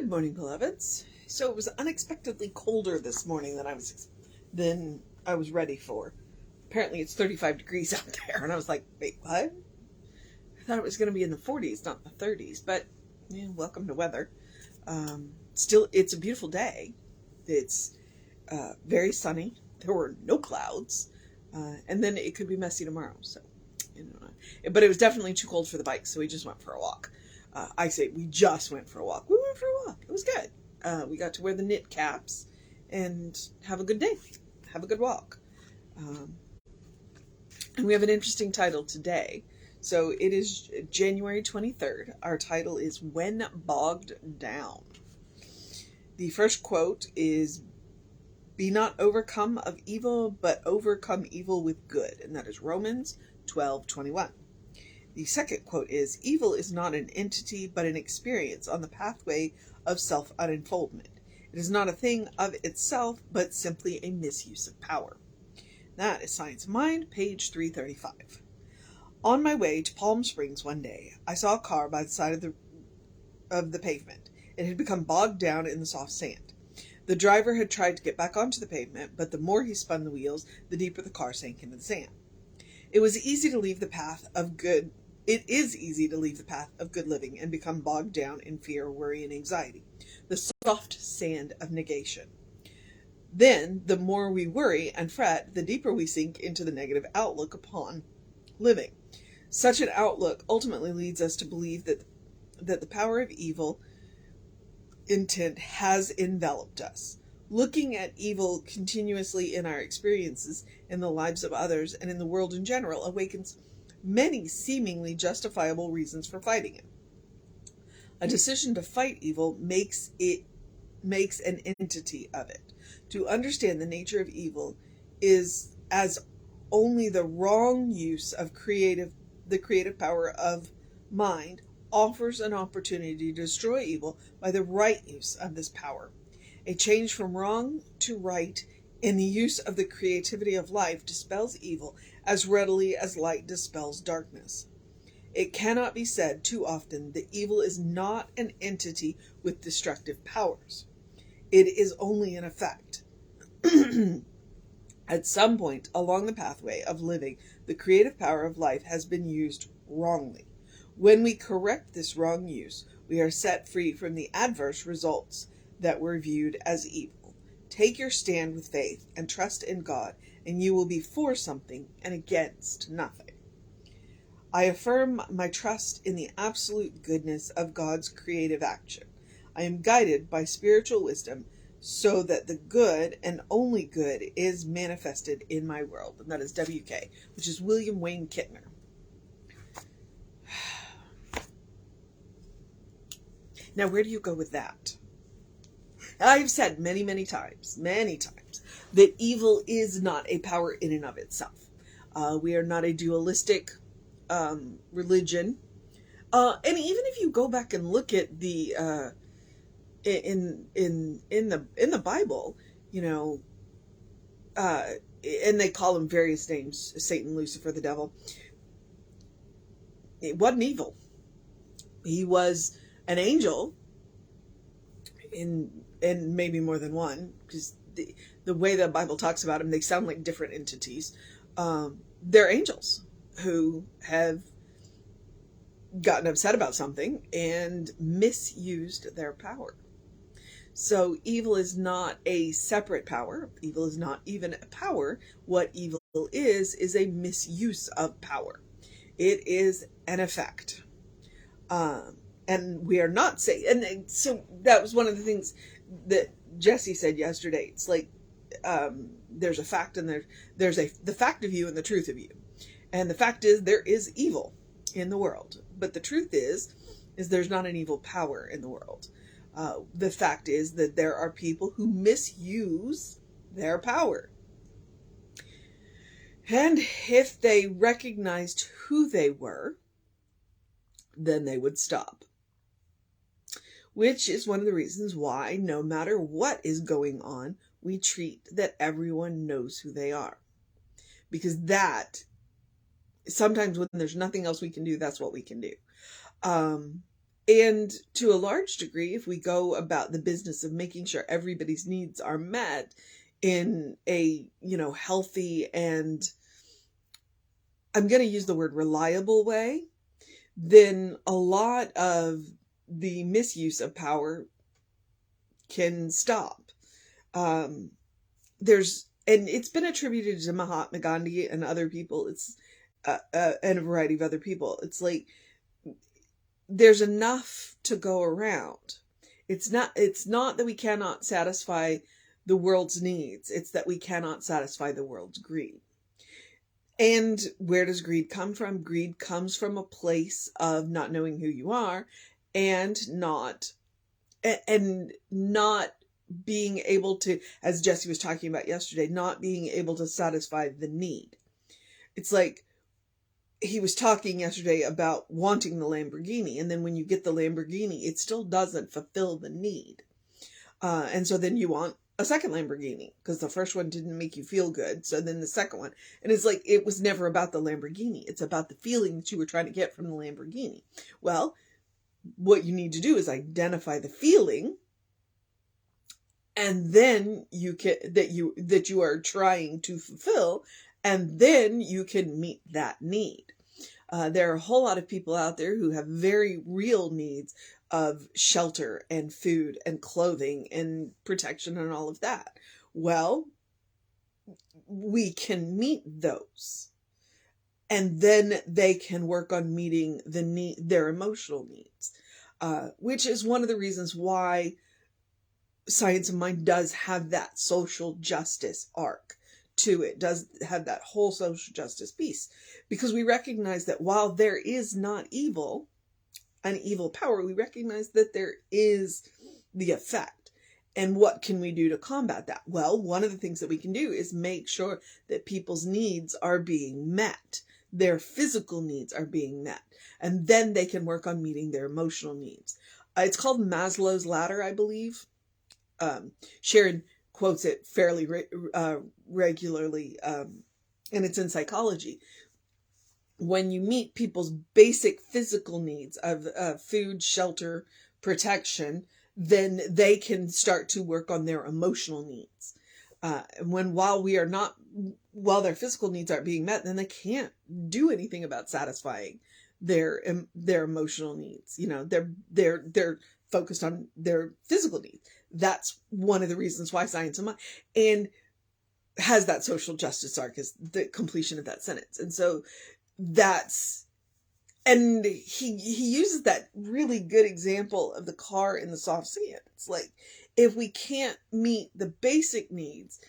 Good morning, beloveds. So it was unexpectedly colder this morning than I was ready for. Apparently it's 35 degrees out there, and I was like, wait, what? I thought it was going to be in the 40s, not the 30s, but welcome to weather. Still, it's a beautiful day. It's very sunny. There were no clouds, and then it could be messy tomorrow, so, but it was definitely too cold for the bike, so we just went for a walk. I say we just went for a walk. We went for a walk. It was good. We got to wear the knit caps and have a good day. Have a good walk. And we have an interesting title today. So it is January 23rd. Our title is When Bogged Down. The first quote is, "Be not overcome of evil, but overcome evil with good." And that is Romans 12:21. The second quote is, "Evil is not an entity, but an experience on the pathway of self-unfoldment. It is not a thing of itself, but simply a misuse of power." That is Science of Mind, page 335. On my way to Palm Springs one day, I saw a car by the side of the pavement. It had become bogged down in the soft sand. The driver had tried to get back onto the pavement, but the more he spun the wheels, the deeper the car sank into the sand. It is easy to leave the path of good living and become bogged down in fear, worry, and anxiety, the soft sand of negation. Then, the more we worry and fret, the deeper we sink into the negative outlook upon living. Such an outlook ultimately leads us to believe that the power of evil intent has enveloped us. Looking at evil continuously in our experiences, in the lives of others, and in the world in general awakens many seemingly justifiable reasons for fighting it. A decision to fight evil makes an entity of it. To understand the nature of evil is as only the wrong use of the creative power of mind offers an opportunity to destroy evil by the right use of this power. A change from wrong to right in the use of the creativity of life dispels evil as readily as light dispels darkness. It cannot be said too often that evil is not an entity with destructive powers. It is only an effect. At some point along the pathway of living, the creative power of life has been used wrongly. When we correct this wrong use, we are set free from the adverse results that were viewed as evil. Take your stand with faith and trust in God, and you will be for something and against nothing. I affirm my trust in the absolute goodness of God's creative action. I am guided by spiritual wisdom so that the good and only good is manifested in my world. And that is WK, which is William Wayne Kintner. Now, where do you go with that? I've said many, many times, that evil is not a power in and of itself. We are not a dualistic religion. And even if you go back and look at the in the Bible, and they call him various names, Satan, Lucifer, the devil. It wasn't evil. He was an angel, and maybe more than one, because the way the Bible talks about them, they sound like different entities. They're angels who have gotten upset about something and misused their power. So evil is not a separate power. Evil is not even a power. What evil is a misuse of power. It is an effect. And we are not saying, and so that was one of the things that Jesse said yesterday. It's like, there's a fact and there's the fact of you and the truth of you. And the fact is there is evil in the world. But the truth is there's not an evil power in the world. The fact is that there are people who misuse their power. And if they recognized who they were, then they would stop. Which is one of the reasons why, no matter what is going on, we treat that everyone knows who they are. Because that, sometimes when there's nothing else we can do, that's what we can do. And to a large degree, if we go about the business of making sure everybody's needs are met in a, healthy and, I'm going to use the word reliable way, then a lot of the misuse of power can stop. And it's been attributed to Mahatma Gandhi and other people. It's and a variety of other people. It's like there's enough to go around. It's not that we cannot satisfy the world's needs. It's that we cannot satisfy the world's greed. And where does greed come from? Greed comes from a place of not knowing who you are and not being able to, as Jesse was talking about yesterday, not being able to satisfy the need. It's like he was talking yesterday about wanting the Lamborghini, and then when you get the Lamborghini, it still doesn't fulfill the need. And so then you want a second Lamborghini because the first one didn't make you feel good. So then the second one, and it's like, it was never about the Lamborghini. It's about the feeling that you were trying to get from the Lamborghini. Well, what you need to do is identify the feeling, and then you can, that you are trying to fulfill, and then you can meet that need. There are a whole lot of people out there who have very real needs of shelter and food and clothing and protection and all of that. Well, we can meet those, and then they can work on meeting their emotional needs, which is one of the reasons why Science of Mind does have that social justice arc to it, does have that whole social justice piece, because we recognize that while there is not evil, an evil power, we recognize that there is the effect. And what can we do to combat that? Well, one of the things that we can do is make sure that people's needs are being met. Their physical needs are being met. And then they can work on meeting their emotional needs. It's called Maslow's ladder, I believe. Sharon quotes it fairly regularly, and it's in psychology. When you meet people's basic physical needs of food, shelter, protection, then they can start to work on their emotional needs. While their physical needs aren't being met, then they can't do anything about satisfying their emotional needs. They're focused on their physical needs. That's one of the reasons why Science of Mind and has that social justice arc, is the completion of that sentence. And so and he uses that really good example of the car in the soft sand. It's like, if we can't meet the basic needs,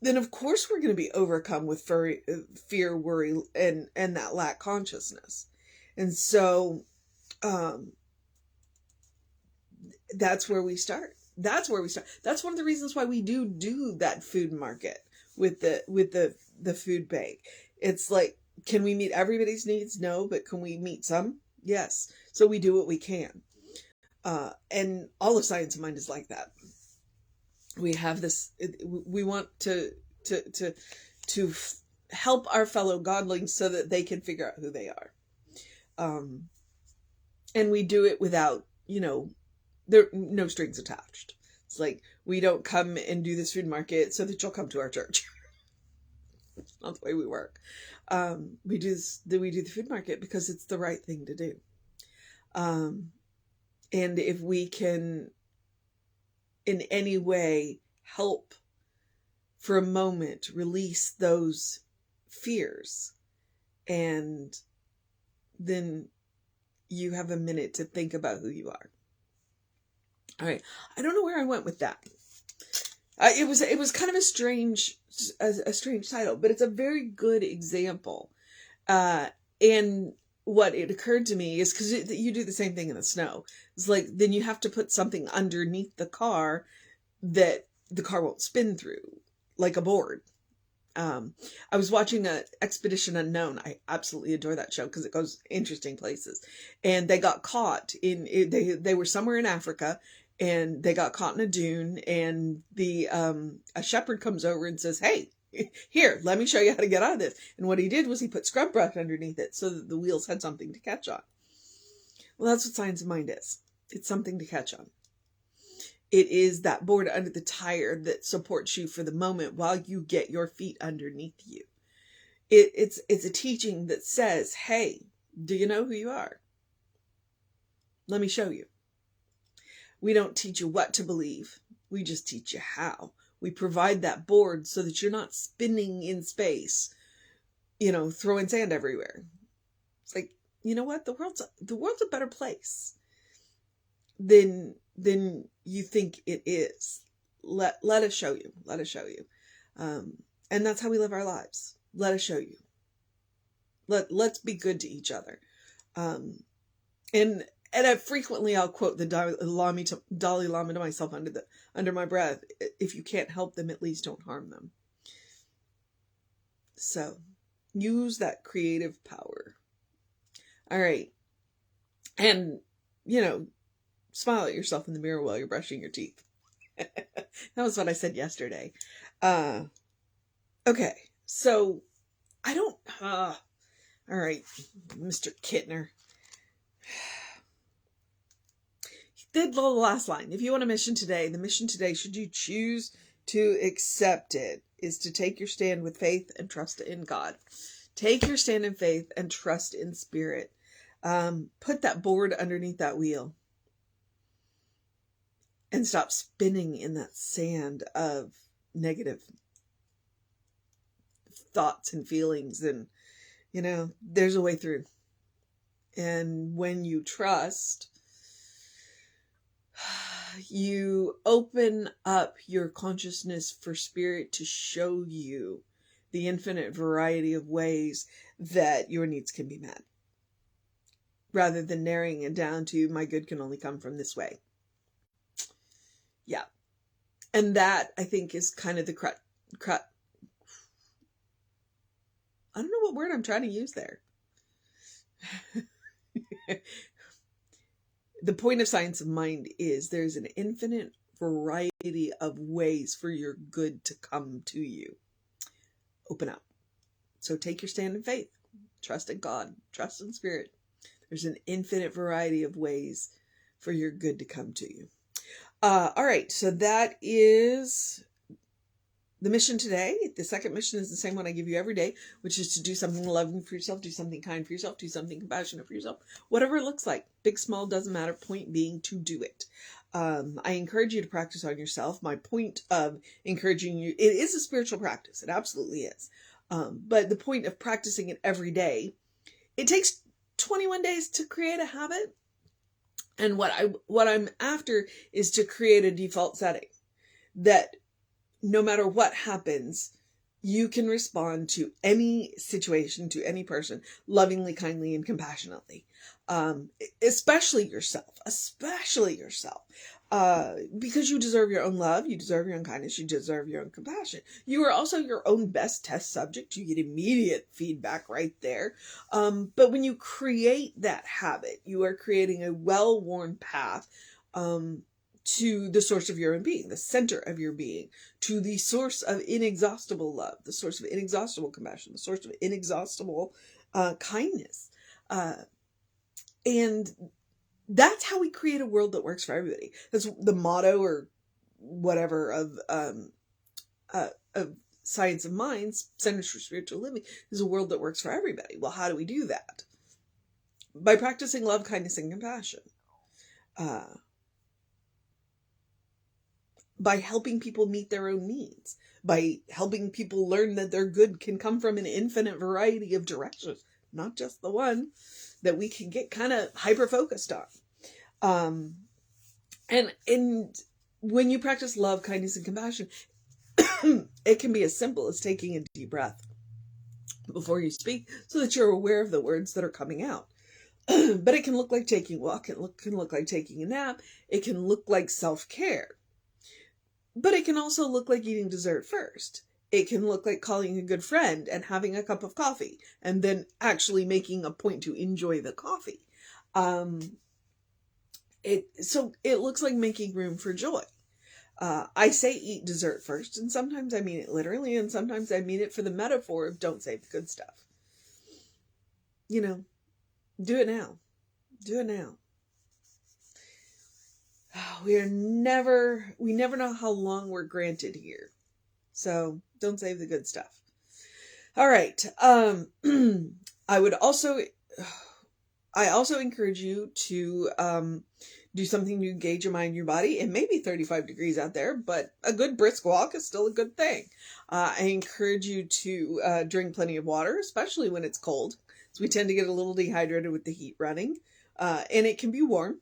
then of course we're going to be overcome with fear, worry, and that lack consciousness. And so, that's where we start. That's one of the reasons why we do that food market with the food bank. It's like, can we meet everybody's needs? No, but can we meet some? Yes. So we do what we can. And all of Science of Mind is like that. We have this, we want to help our fellow godlings so that they can figure out who they are. And we do it without, there no strings attached. It's like, we don't come and do this food market so that you'll come to our church. It's not the way we work. We do the food market because it's the right thing to do. And if we can in any way help for a moment release those fears, and then you have a minute to think about who you are. All right. I don't know where I went with that. It was kind of a strange title, but it's a very good example. And what it occurred to me is, because you do the same thing in the snow. It's like, then you have to put something underneath the car that the car won't spin through, like a board. I was watching Expedition Unknown. I absolutely adore that show because it goes interesting places. And they got caught they were somewhere in Africa, and they got caught in a dune, and a shepherd comes over and says, "Hey, here, let me show you how to get out of this." And what he did was he put scrub brush underneath it so that the wheels had something to catch on. Well, that's what science of mind is. It's something to catch on. It is that board under the tire that supports you for the moment while you get your feet underneath you. It's a teaching that says, hey, do you know who you are? Let me show you. We don't teach you what to believe. We just teach you how. We provide that board so that you're not spinning in space, throwing sand everywhere. It's like, you know what? The world's a better place than you think it is. Let us show you. Let us show you. And that's how we live our lives. Let us show you. Let's be good to each other. And I'll quote the Dalai Lama to myself under my breath. If you can't help them, at least don't harm them. So use that creative power. All right. And, smile at yourself in the mirror while you're brushing your teeth. That was what I said yesterday. Okay. So all right, Mr. Kintner. The last line. If you want a mission today, the mission today, should you choose to accept it, is to take your stand with faith and trust in God. Take your stand in faith and trust in spirit. Put that board underneath that wheel and stop spinning in that sand of negative thoughts and feelings. And, there's a way through. And when you trust, you open up your consciousness for spirit to show you the infinite variety of ways that your needs can be met, rather than narrowing it down to my good can only come from this way. Yeah. And that, I think, is kind of the I don't know what word I'm trying to use there. The point of science of mind is there's an infinite variety of ways for your good to come to you. Open up. So take your stand in faith. Trust in God. Trust in spirit. There's an infinite variety of ways for your good to come to you. All right. So that is the mission today. The second mission is the same one I give you every day, which is to do something loving for yourself, do something kind for yourself, do something compassionate for yourself, whatever it looks like. Big, small, doesn't matter. Point being to do it. I encourage you to practice on yourself. My point of encouraging you, it is a spiritual practice. It absolutely is. But the point of practicing it every day, it takes 21 days to create a habit. And what I'm after is to create a default setting that no matter what happens, you can respond to any situation, to any person, lovingly, kindly, and compassionately. Especially yourself, because you deserve your own love, you deserve your own kindness, you deserve your own compassion. You are also your own best test subject. You get immediate feedback right there. But when you create that habit, you are creating a well-worn path, to the source of your own being, the center of your being, to the source of inexhaustible love, the source of inexhaustible compassion, the source of inexhaustible kindness. And that's how we create a world that works for everybody. That's the motto or whatever of Science of Minds, Centers for Spiritual Living, is a world that works for everybody. Well, how do we do that? By practicing love, kindness, and compassion. By helping people meet their own needs, by helping people learn that their good can come from an infinite variety of directions, not just the one that we can get kind of hyper-focused on. And when you practice love, kindness, and compassion, it can be as simple as taking a deep breath before you speak so that you're aware of the words that are coming out. But it can look like taking a walk, it can look like taking a nap, it can look like self-care. But it can also look like eating dessert first. It can look like calling a good friend and having a cup of coffee and then actually making a point to enjoy the coffee. So it looks like making room for joy. I say eat dessert first, and sometimes I mean it literally, and sometimes I mean it for the metaphor of don't save the good stuff. Do it now. Do it now. we never know how long we're granted here. So don't save the good stuff. All right. I also encourage you to do something to engage your mind and your body. It may be 35 degrees out there, but a good brisk walk is still a good thing. I encourage you to drink plenty of water, especially when it's cold. So we tend to get a little dehydrated with the heat running, and it can be warm.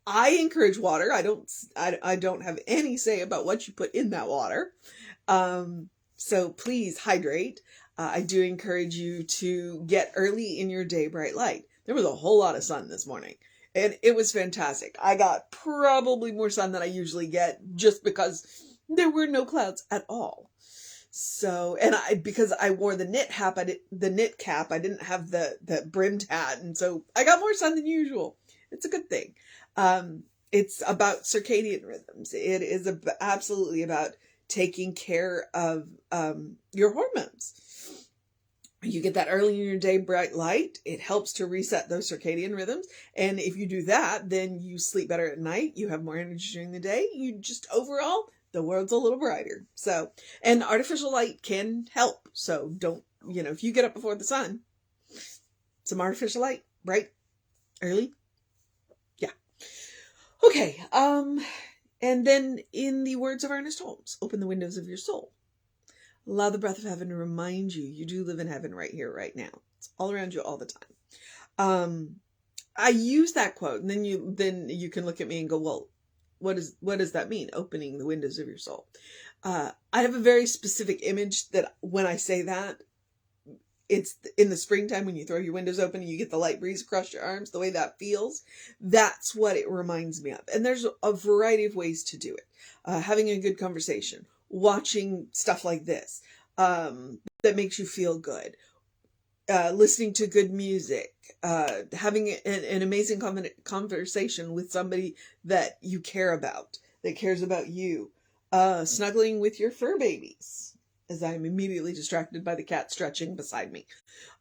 I encourage water. I don't have any say about what you put in that water. So please hydrate. I do encourage you to get early in your day bright light. There was a whole lot of sun this morning, and it was fantastic. I got probably more sun than I usually get just because there were no clouds at all. So, and because I wore the knit cap, I didn't have the brimmed hat, and so I got more sun than usual. It's a good thing. It's about circadian rhythms. It is absolutely about taking care of your hormones. You get that early in your day bright light. It helps to reset those circadian rhythms. And if you do that, then you sleep better at night. You have more energy during the day. You just overall, the world's a little brighter. So, and artificial light can help. So don't, if you get up before the sun, some artificial light, bright, early. Yeah. Okay. And then in the words of Ernest Holmes, open the windows of your soul. Allow the breath of heaven to remind you do live in heaven right here, right now. It's all around you all the time. I use that quote, and then you can look at me and go, well, what does that mean? Opening the windows of your soul. I have a very specific image that when I say that, it's in the springtime when you throw your windows open and you get the light breeze across your arms, the way that feels. That's what it reminds me of. And there's a variety of ways to do it. Having a good conversation, watching stuff like this that makes you feel good, listening to good music, having an amazing conversation with somebody that you care about, that cares about you, snuggling with your fur babies, as I'm immediately distracted by the cat stretching beside me.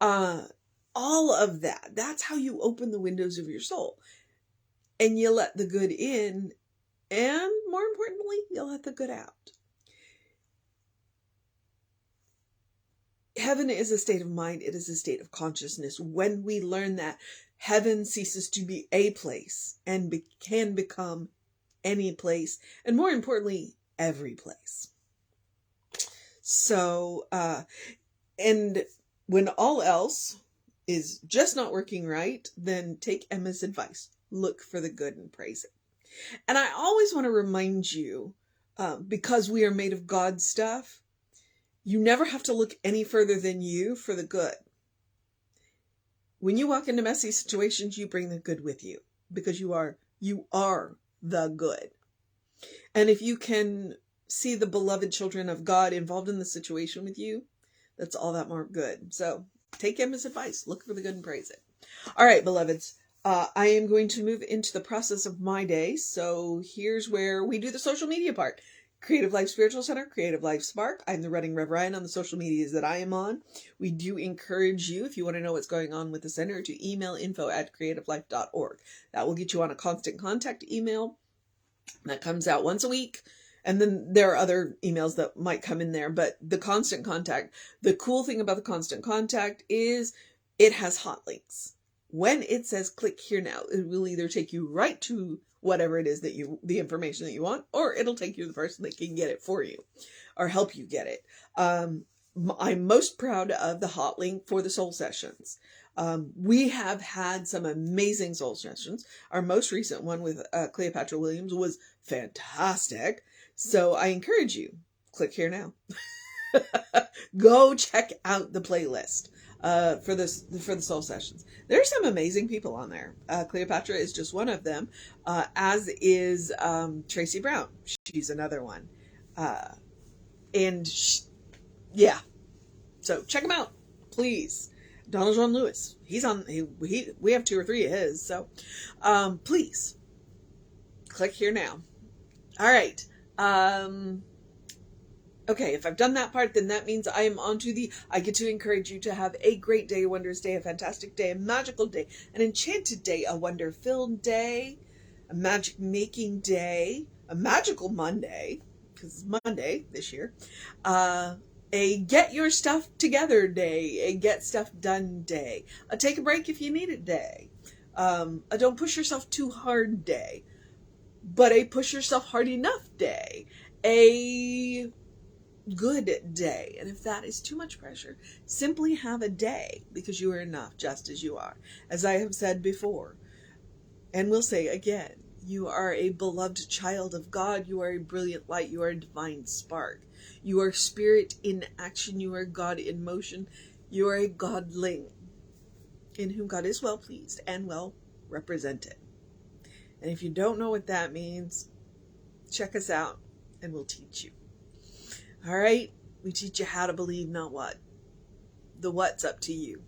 All of that, that's how you open the windows of your soul. And you let the good in, and more importantly, you let the good out. Heaven is a state of mind. It is a state of consciousness. When we learn that, heaven ceases to be a place and can become any place. And more importantly, every place. So, and when all else is just not working right, then take Emma's advice. Look for the good and praise it. And I always want to remind you, because we are made of God's stuff, you never have to look any further than you for the good. When you walk into messy situations, you bring the good with you because you are the good. And if you can see the beloved children of God involved in the situation with you, that's all that more good. So take Emma's advice. Look for the good and praise it. All right, beloveds. I am going to move into the process of my day. So here's where we do the social media part. Creative Life Spiritual Center, Creative Life Spark. I'm the Reading Rev Ryan on the social medias that I am on. We do encourage you, if you want to know what's going on with the center, to email info@creativelife.org. That will get you on a constant contact email. That comes out once a week. And then there are other emails that might come in there. But the constant contact, the cool thing about the constant contact is it has hot links. When it says click here now, it will either take you right to whatever it is that the information that you want, or it'll take you to the person that can get it for you or help you get it. I'm most proud of the hot link for the soul sessions. We have had some amazing soul sessions. Our most recent one with Cleopatra Williams was fantastic. So I encourage you, click here now. Go check out the playlist for the soul sessions. There's some amazing people on there. Cleopatra is just one of them, as is Tracy Brown. She's another one. Yeah. So check them out, please. Donald John Lewis. He's on. We have 2 or 3 of his. So please click here now. All right. Okay, if I've done that part, then that means I am on to I get to encourage you to have a great day, a wondrous day, a fantastic day, a magical day, an enchanted day, a wonder-filled day. a magic making day, a magical Monday, because it's Monday this year, a get your stuff together day, a get stuff done day, a take a break if you need it day, a don't push yourself too hard day, but a push yourself hard enough day, a good day. And if that is too much pressure, simply have a day, because you are enough just as you are. As I have said before, and will say again, you are a beloved child of God. You are a brilliant light. You are a divine spark. You are spirit in action. You are God in motion. You are a godling in whom God is well pleased and well represented. And if you don't know what that means, check us out and we'll teach you. All right? We teach you how to believe, not what. The what's up to you.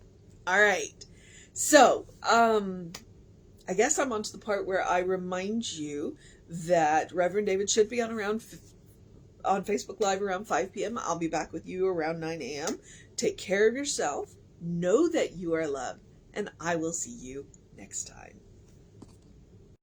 All right. So, I guess I'm on to the part where I remind you that Reverend David should be on Facebook Live around 5 p.m. I'll be back with you around 9 a.m. Take care of yourself. Know that you are loved. And I will see you next time.